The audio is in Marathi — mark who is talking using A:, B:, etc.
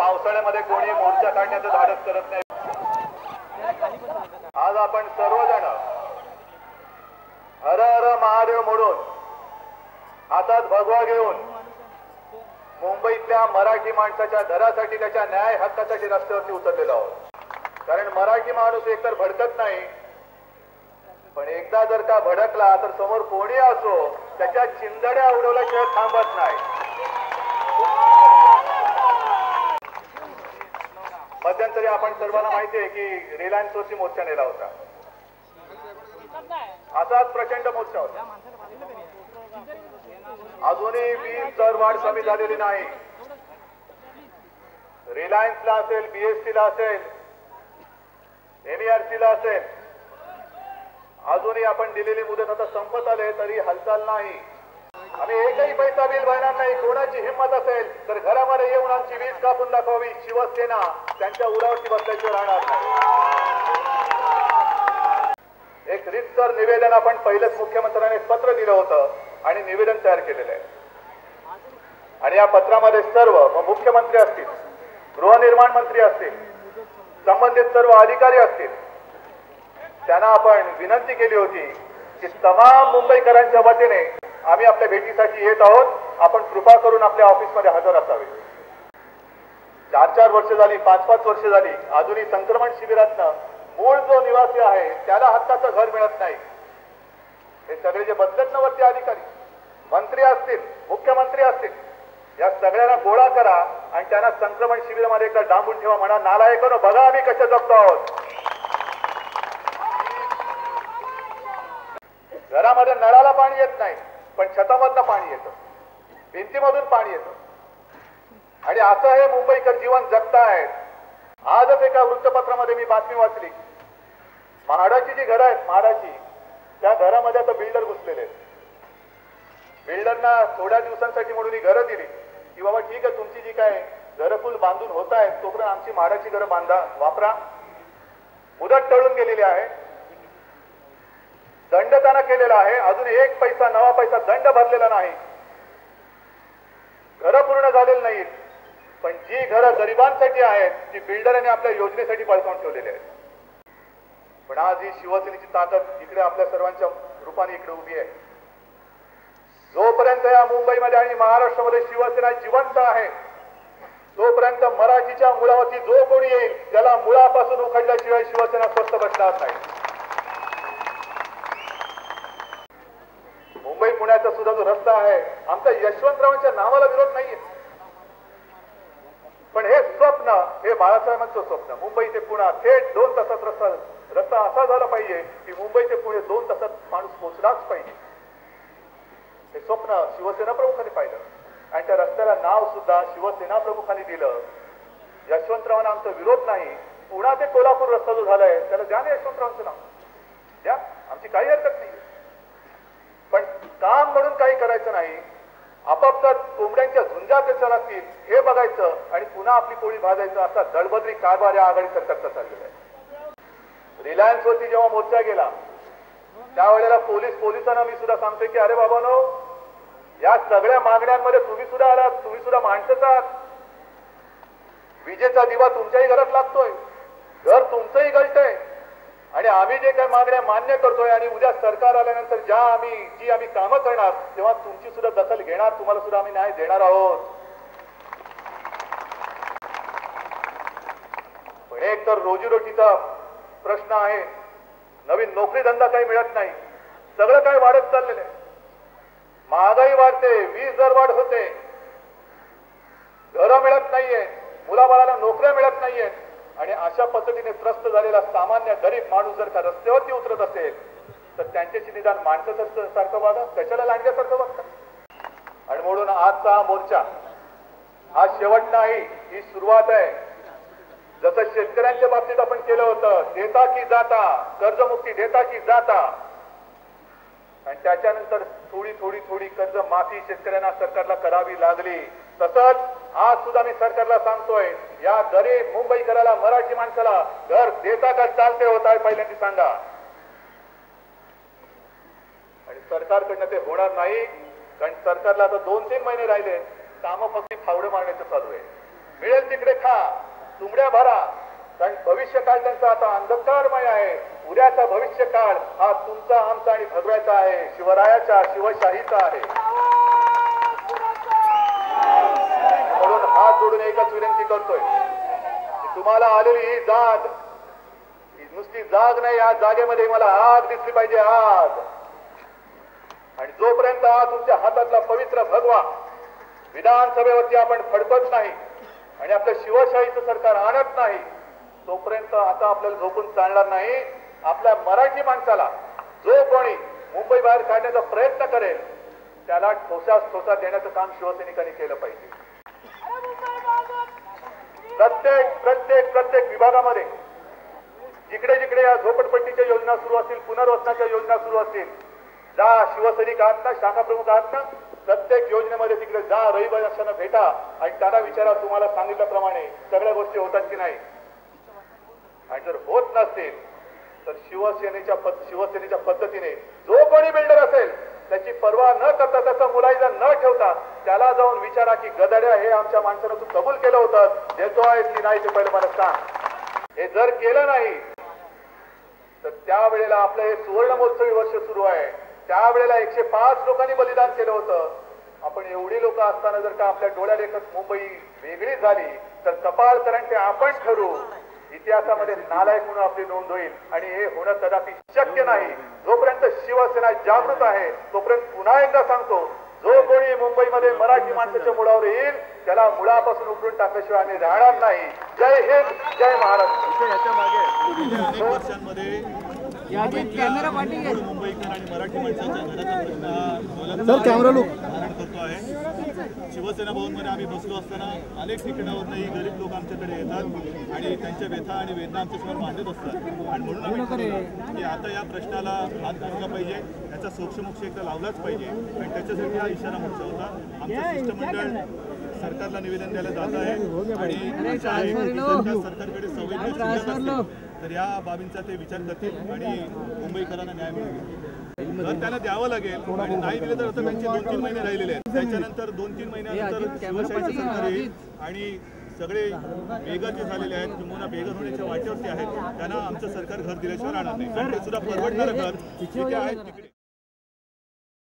A: पावसाळ्यामध्ये कोणी मोर्चा काढण्याचं धाडस करत नाही। आज आपण सर्वजण हर हर महादेव म्हणून हातात भगवा घेऊन मुंबईतल्या मराठी माणसाच्या घरासाठी, त्याच्या न्याय हक्कासाठी रस्त्यावरती उतरलेलो आहोत। कारण मराठी माणूस एकतर भडकत नाही, पण एकदा जर का भडकला तर समोर कोणी असो त्याच्या चिंधड्या उडवल्याशिवाय थांबत नाही। मध्यंतरी आपण सर्वांना माहिती आहे की रिलायन्सवरती मोर्चा नेला होता। असाच प्रचंड मोर्चा होता। अजूनही वीज दरवाढ कमी झालेली नाही। रिलायन्सला असेल, बीएसटीला असेल, एमईआरसीला असेल, अजूनही आपण दिलेली मुदत आता संपत आले तरी हालचाल नाही। आम्ही एकही पैसा बिल भरणार नाही। कोणाची हिंमत असेल तर घरामध्ये येऊन आमची वीज कापून दाखवावी। शिवसेना त्यांच्या उरावरती बसल्याशिवाय राहणार नाही। एक रितसर निवेदन आपण पहिलेच मुख्यमंत्र्यांनी पत्र दिलं होतं आणि निवेदन तयार केलेलं आहे। आणि या पत्रामध्ये सर्व मुख्यमंत्री असतील, गृहनिर्माण मंत्री असतील, संबंधित सर्व अधिकारी असतील, त्यांना आपण विनंती केली होती की तमाम मुंबईकरांच्या वतीने आम्ही आपल्या भेटीसाठी येत आहोत। आपण कृपा करून आपल्या ऑफिसमध्ये हजर असावे। 4-4 वर्ष झाली, 5-5 वर्ष झाली, अजूनही संक्रमण शिबिरातनं मूळ जो निवासी आहे त्याला हक्काचं घर मिळत नाही। हे सगळे जे बदलत न वरती अधिकारी, मंत्री असतील, मुख्यमंत्री असतील, या सगळ्यांना गोळा करा आणि त्यांना संक्रमण शिबिरामध्ये एकदा डांबून ठेवा। म्हणा, नालायकांनो, बघा आम्ही कसे जगतो आहोत। घरामध्ये नळाला पाणी येत नाही, पण छतामधनं पाणी येतं, भिंतीमधून पाणी येतं। आणि असं हे मुंबईकर जीवन जगतायत। आजच एका वृत्तपत्रामध्ये मी बातमी वाचली, म्हाडाची जी घरं आहेत, म्हाडाची, त्या घरामध्ये आता बिल्डर घुसलेले आहेत। बिल्डरना थोड्या दिवसांसाठी म्हणून ही घरं दिली की बाबा ठीक आहे, तुमची जी काय घरकुल बांधून होत आहेत तोपर्यंत आमची म्हाडाची घरं बांधा, वापरा। मुदत टळून गेलेली आहे, दंड त्यांना केलेला आहे, अजून एक पैसा, नवा पैसा दंड भरलेला नाही, घरं पूर्ण झालेली नाहीत। पण जी घरं गरिबांसाठी आहेत ती बिल्डरांनी आपल्या योजनेसाठी बळकावून ठेवलेली आहेत। पण आज ही शिवसेनेची ताकद इकडे आपल्या सर्वांच्या रूपाने इकडे उभी आहे। जोपर्यंत या मुंबईमध्ये आणि महाराष्ट्रामध्ये शिवसेना जिवंत आहे तोपर्यंत मराठीच्या मुळावरती जो कोणी येईल त्याला मुळापासून उखडल्याशिवाय शिवसेना स्वस्थ बसणार नाही। मुंबई पुण्याचा सुद्धा जो रस्ता आहे, आमचा यशवंतरावांच्या नावाला विरोध नाहीये, पण हे स्वप्न, हे बाळासाहेबांचं स्वप्न, मुंबई ते पुणे थेट 2 तासात रस्ता असा झाला पाहिजे की मुंबई ते पुणे 2 तासात माणूस पोहोचलाच पाहिजे। हे स्वप्न शिवसेना प्रमुखांनी पाहिलं आणि त्या रस्त्याला नाव सुद्धा शिवसेना प्रमुखांनी दिलं। यशवंतरावांना आमचा विरोध नाही, पुणा ते कोल्हापूर रस्ता जो झालाय त्याला द्या ना यशवंतरावांचं नाव द्या, आमची काही हरकत नाही। पण काम म्हणून काही करायचं नाही, आपापसात कोंबड्यांच्या झुंजा कशा लागतील हे बघायचं आणि पुन्हा आपली पोळी भाजायचं, असा दळबद्री कारभार या आघाडी सरकारचा चाललेला आहे। रिलायन्स वरती जेव्हा मोर्चा गेला त्यावेळेला पोलिसांना मी सुद्धा सांगतोय की अरे बाबांनो, या सगळ्या मागण्यांमध्ये तुम्ही सुद्धा आलात, तुम्ही सुद्धा माणसंच आहात। विजेचा दिवा तुमच्याही घरात लागतोय, घर तुमचंही गळतंय आणि आम्ही जे काही मागण्या मान्य करतोय आणि उद्या सरकार आल्यानंतर जी आम्ही कामं करणार तेव्हा तुमची सुद्धा दखल घेणार, तुम्हाला सुद्धा आम्ही न्याय देणार आहोत। पण एक तर रोजीरोटीचा प्रश्न आहे, नवीन नोकरी धंदा काही मिळत नाही, सगळं काही वाढत चाललेलं आहे। महागाई वाढते, वीज दरवाढ होते, घरं मिळत नाहीये, मुलाबाळाला नोकऱ्या मिळत नाहीयेत आणि अशा पद्धतीने त्रस्त झालेला सामान्य गरीब माणूस जर का रस्त्यावरती उतरत असेल तर त्यांच्याशी निदान माणसासारखं वागा, कशाला लांडग्यासारखं वागतात। आणि म्हणून आजचा हा मोर्चा हा शेवट नाही, ही सुरुवात आहे। जसं शेतकऱ्यांच्या बाबतीत आपण केलं होतं, देता की जाता, कर्जमुक्ती देता की जाता, आणि त्याच्यानंतर थोडी कर्ज माफी शेतकऱ्यांना सरकारला करावी लागली, तसंच आज सुद्धा मी सरकारला सांगतोय, या गरीब मुंबईकराला, मराठी माणसाला घर देता का चालते होत आहे पहिल्यांदा सांगा। आणि सरकारकडनं ते होणार नाही, कारण सरकारला आता 2-3 महिने राहिले, कामं फक्त फावडे मारण्याचं चालू आहे। मिळेल तिकडे खा, तुंबड्या भरा, कारण भविष्य काळ त्यांचा आता अंधकारमय आहे. उद्याचा भविष्य काळ हा तुमचा, आमचा आणि भगव्याचा आहे, शिवरायाचा, शिवशाहीचा आहे. म्हणून हात जोडून एकच विनंती करतोय की तुम्हाला आलेली ही जाग, नुसती जाग नाही, या जागेमध्ये मला आग दिसली पाहिजे, आग. आणि जोपर्यंत हा तुमच्या हातातला पवित्र भगवा विधानसभेवरती आपण फडकत नाही आणि आपल्या शिवशाहीचं सरकार आणत नाही, तोपर्यंत आता आपल्याला झोपून चालणार नाही. आपल्या मराठी माणसाला जो कोणी मुंबई बाहेर काढण्याचा प्रयत्न करेल त्याला ठोसास ठोसा देण्याचं काम शिवसैनिकांनी केलं पाहिजे. प्रत्येक प्रत्येक प्रत्येक विभागामध्ये जिकडे जिकडे या झोपडपट्टीच्या योजना सुरू असतील, पुनर्वसनाच्या योजना सुरू असतील, जा शिवसैनिक आहात ना, शाखा प्रमुख आहात ना, प्रत्येक योजनेमध्ये तिकडे जा, रहिवाशांना भेटा आणि त्यांना विचारा तुम्हाला सांगितल्याप्रमाणे सगळ्या गोष्टी होतात की नाही. आणि जर होत नसतील तर शिवसेनेच्या पद्धतीने जो कोणी बिल्डर असेल त्याची पर्वा न करता, त्याचा मुलायजा न ठेवता त्याला जाऊन विचारा की गदाड्या, हे आमच्या माणसानं तू कबूल केलं होतं, देतो आहेस की नाही ते पहिलं मला सांग. हे जर केलं नाही तर त्यावेळेला आपलं हे सुवर्ण महोत्सवी वर्ष सुरू आहे, त्यावेळेला 105 लोकांनी बलिदान केलं होतं. आपण एवढी लोक असताना जर का आपल्या डोळ्या देखत मुंबई वेगळी झाली तर कपाळ करंटे आपण ठरू, इतिहासामध्ये नालायक म्हणून आपली नोंद होईल. आणि हे होणं कदापि शक्य नाही. जोपर्यंत शिवसेना जागृत आहे तोपर्यंत पुन्हा एकदा सांगतो, जो कोणी मुंबईमध्ये मराठी माणसाच्या मुळावर येईल त्याला मुळापासून उकळून टाकल्याशिवाय आम्ही राहणार नाही. जय हिंद, जय महाराष्ट्र.
B: याच्या मागे अनेक वर्षांमध्ये मुंबईकर आणि मराठी माणसाच्या घराचा प्रश्न हा कॅमेरा करतो आहे. शिवसेना भवनमध्ये आम्ही बसलो असताना अनेक ठिकाणावरही गरीब लोक आमच्याकडे येतात आणि त्यांच्या व्यथा आणि वेदना आमच्यासमोर मांडत असतात. आणि म्हणून आम्ही ठरवलं की आता या प्रश्नाला हात घातला पाहिजे, त्याचा सोक्षमोक्ष एकदा लावलाच पाहिजे. आणि त्याच्यासाठी हा इशारा मोर्चा होता. आमचं शिष्टमंडळ सरकारला निवेदन द्यायला जात आहे आणि सरकारकडे संवेदना तर या बाबींचा ते विचार करतील आणि मुंबईकरांना न्याय मिळेल तर त्यांना द्यावं लागेल. आणि नाही दिलं तर आता त्यांचे 2-3 महिने राहिलेले आहेत. त्याच्यानंतर 2-3 महिन्यानंतर शिवशाहीचं सरकार येईल आणि सगळे बेघर जे झालेले आहेत किंवा बेघर होण्याच्या वाटेवरती आहेत त्यांना आमचं सरकार घर दिल्याशिवाय राहणार नाही. कारण ते सुद्धा परवडणारं घर जिथे आहे तिकडे